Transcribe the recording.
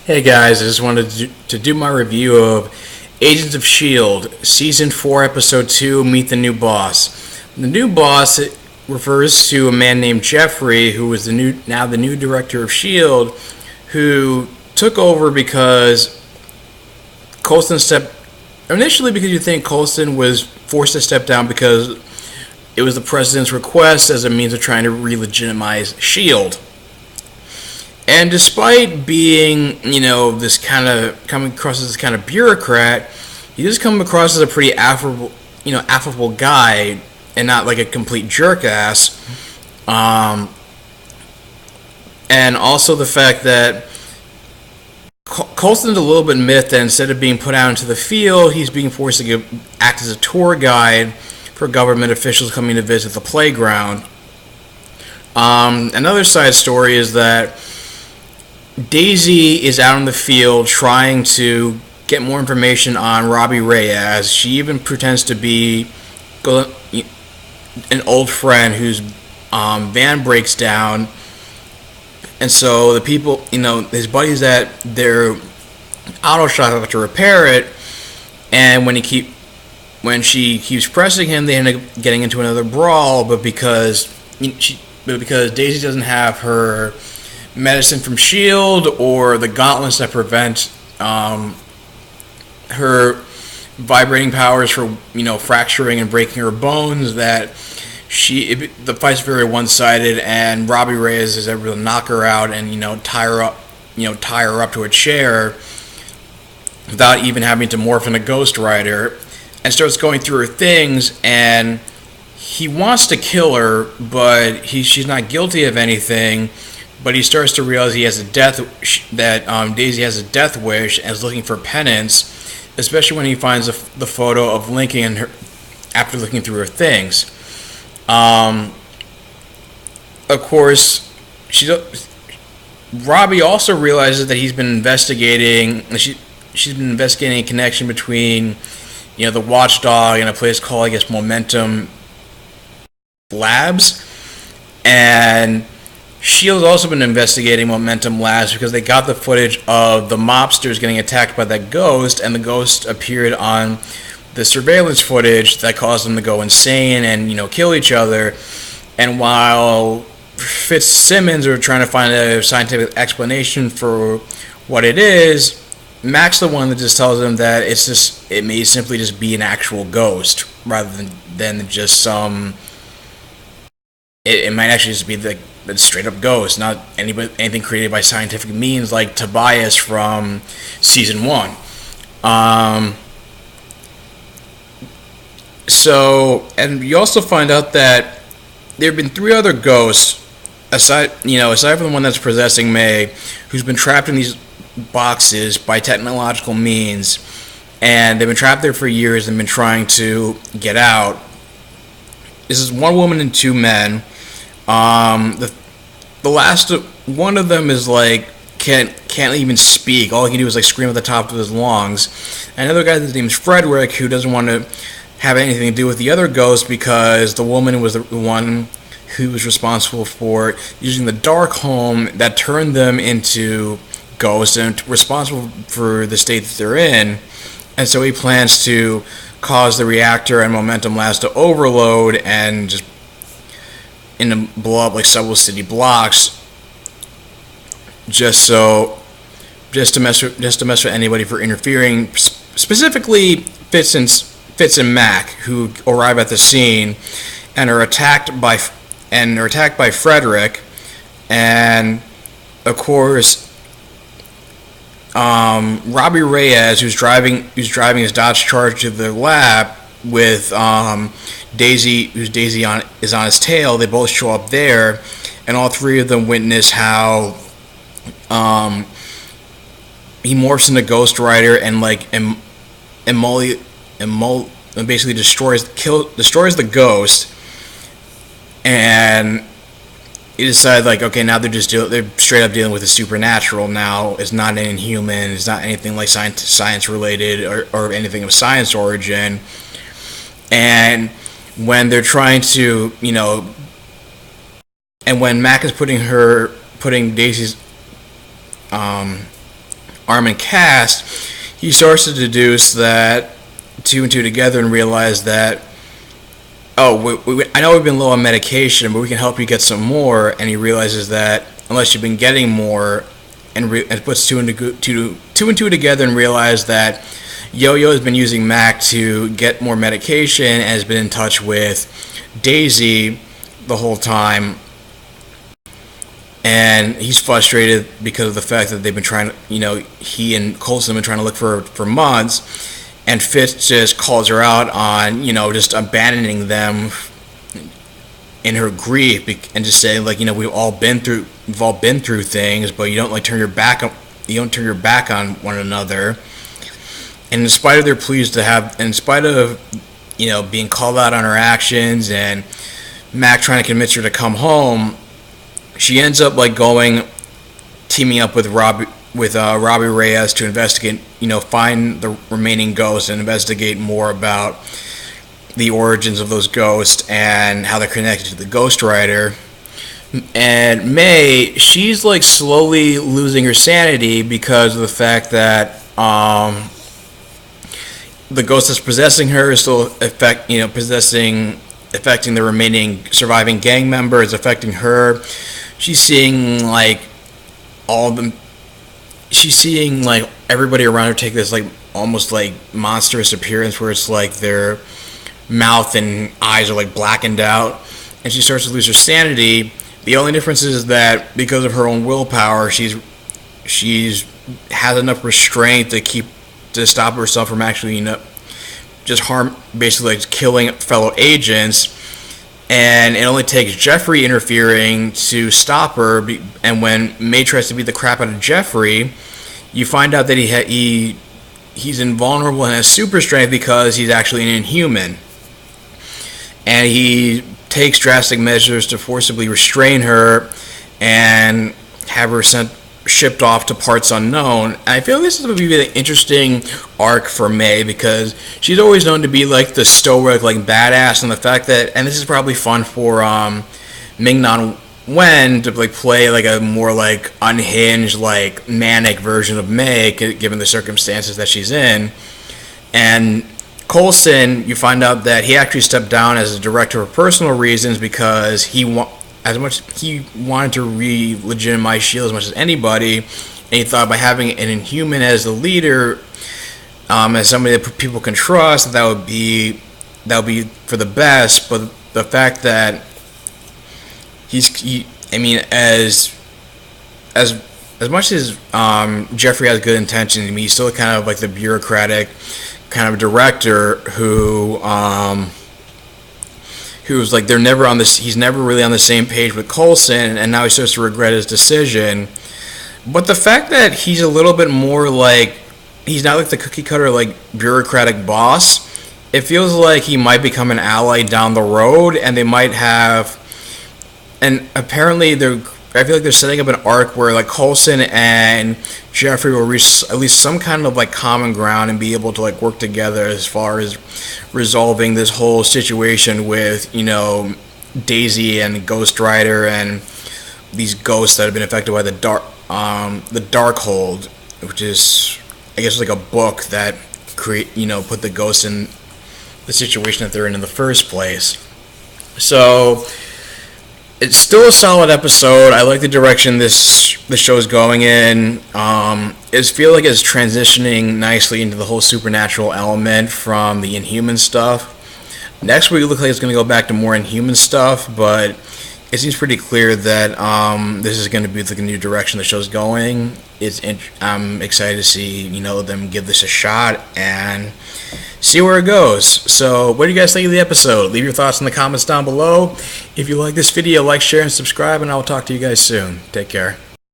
Hey guys, I just wanted to do my review of Agents of S.H.I.E.L.D. Season 4, Episode 2, Meet the New Boss. The new boss refers to a man named Jeffrey, who is now the new director of S.H.I.E.L.D., who took over because Coulson stepped... Initially because you think Coulson was forced to step down because it was the president's request as a means of trying to re-legitimize S.H.I.E.L.D. And despite being, this kind of coming across as this kind of bureaucrat, he does come across as a pretty affable guy, and not like a complete jerk ass. And also the fact that Coulson's a little bit miffed that instead of being put out into the field, he's being forced to act as a tour guide for government officials coming to visit the playground. Another side story is that Daisy is out in the field trying to get more information on Robbie Reyes. She even pretends to be an old friend whose van breaks down. And so the people, his buddies at their auto shop have to repair it. And when she keeps pressing him, they end up getting into another brawl. But because Daisy doesn't have her medicine from S.H.I.E.L.D. or the gauntlets that prevent her vibrating powers from fracturing and breaking her bones, that the fight's very one-sided, and Robbie Reyes is able to knock her out and tie her up to a chair without even having to morph into Ghost Rider, and starts going through her things. And he wants to kill her, but she's not guilty of anything. But he starts to realize Daisy has a death wish and is looking for penance, especially when he finds the photo of Lincoln and her after looking through her things. Of course, Robbie also realizes that he's been investigating. She's been investigating a connection between, the Watchdog and a place called, I guess, Momentum Labs, and S.H.I.E.L.D's also been investigating Momentum Labs because they got the footage of the mobsters getting attacked by that ghost, and the ghost appeared on the surveillance footage that caused them to go insane and, kill each other. And while Fitzsimmons are trying to find a scientific explanation for what it is, Mac's the one that just tells them that it may simply just be an actual ghost rather than just some... It might actually just be the straight up ghost, not anything created by scientific means like Tobias from season 1. So, and you also find out that there have been 3 other ghosts aside from the one that's possessing May, who's been trapped in these boxes by technological means, and they've been trapped there for years and been trying to get out. This is 1 woman and 2 men. The last one of them is can't even speak. All he can do is scream at the top of his lungs. Another guy, his name is Frederick, who doesn't want to have anything to do with the other ghost because the woman was the one who was responsible for using the dark home that turned them into ghosts and responsible for the state that they're in. And so he plans to cause the reactor and Momentum Labs to overload and just blow up several city blocks, just to mess with anybody for interfering. Specifically, Fitz and Mac, who arrive at the scene and are attacked by Frederick, and of course, Robbie Reyes, who's driving his Dodge Charger to the lab with Daisy, is on his tail. They both show up there, and all 3 of them witness how he morphs into Ghost Rider and basically destroys the ghost, and you decide okay, now they're straight up dealing with the supernatural now. It's not an inhuman. It's not anything science related or anything of science origin. And when they're trying to, and when Mac is putting Daisy's Armin cast, he starts to deduce that two and two together and realize that, I know we've been low on medication, but we can help you get some more. And he realizes that unless you've been getting more, and puts two and two together and realize that Yo-Yo has been using Mac to get more medication and has been in touch with Daisy the whole time. And he's frustrated because of the fact that they've been trying to, he and Coulson have been trying to look for months. And Fitz just calls her out on, just abandoning them in her grief, and just saying, like, we've all been through things, but you don't turn your back on one another. And in spite of their pleas in spite of being called out on her actions and Mac trying to convince her to come home, she ends up teaming up with Robbie Reyes to investigate, find the remaining ghosts and investigate more about the origins of those ghosts and how they're connected to the Ghost Rider. And May, she's slowly losing her sanity because of the fact that the ghost that's possessing her is still affecting the remaining surviving gang members, affecting her. She's seeing she's seeing everybody around her take this almost monstrous appearance where it's their mouth and eyes are blackened out, and she starts to lose her sanity. The only difference is that because of her own willpower, she's has enough restraint to stop herself from actually just basically killing fellow agents. And it only takes Jeffrey interfering to stop her. And when May tries to beat the crap out of Jeffrey, you find out that he's invulnerable and has super strength because he's actually an Inhuman. And he takes drastic measures to forcibly restrain her and have her shipped off to parts unknown. And I feel this is going to be an interesting arc for May because she's always known to be the stoic, badass, and the fact that, and this is probably fun for Ming-Na Wen to play a more unhinged, manic version of May, given the circumstances that she's in. And Coulson, you find out that he actually stepped down as a director for personal reasons because he wanted to re-legitimize S.H.I.E.L.D. as much as anybody, and he thought by having an Inhuman as the leader, as somebody that people can trust, that would be for the best. But the fact that as much as Jeffrey has good intentions, he's still kind of the bureaucratic kind of director who's they're never on this. He's never really on the same page with Coulson, and now he starts to regret his decision. But the fact that he's a little bit more he's not the cookie cutter bureaucratic boss, it feels like he might become an ally down the road, and they might have. And apparently I feel they're setting up an arc where Coulson and Jeffrey will reach at least some kind of common ground and be able to work together as far as resolving this whole situation with Daisy and Ghost Rider and these ghosts that have been affected by the Darkhold, which is I guess a book that put the ghosts in the situation that they're in the first place. So it's still a solid episode. I like the direction the show is going in. It feels like it's transitioning nicely into the whole supernatural element from the Inhuman stuff. Next week it looks like it's going to go back to more Inhuman stuff, but it seems pretty clear that this is going to be the new direction the show's going. I'm excited to see them give this a shot and see where it goes. So what do you guys think of the episode? Leave your thoughts in the comments down below. If you like this video, like, share, and subscribe, and I will talk to you guys soon. Take care.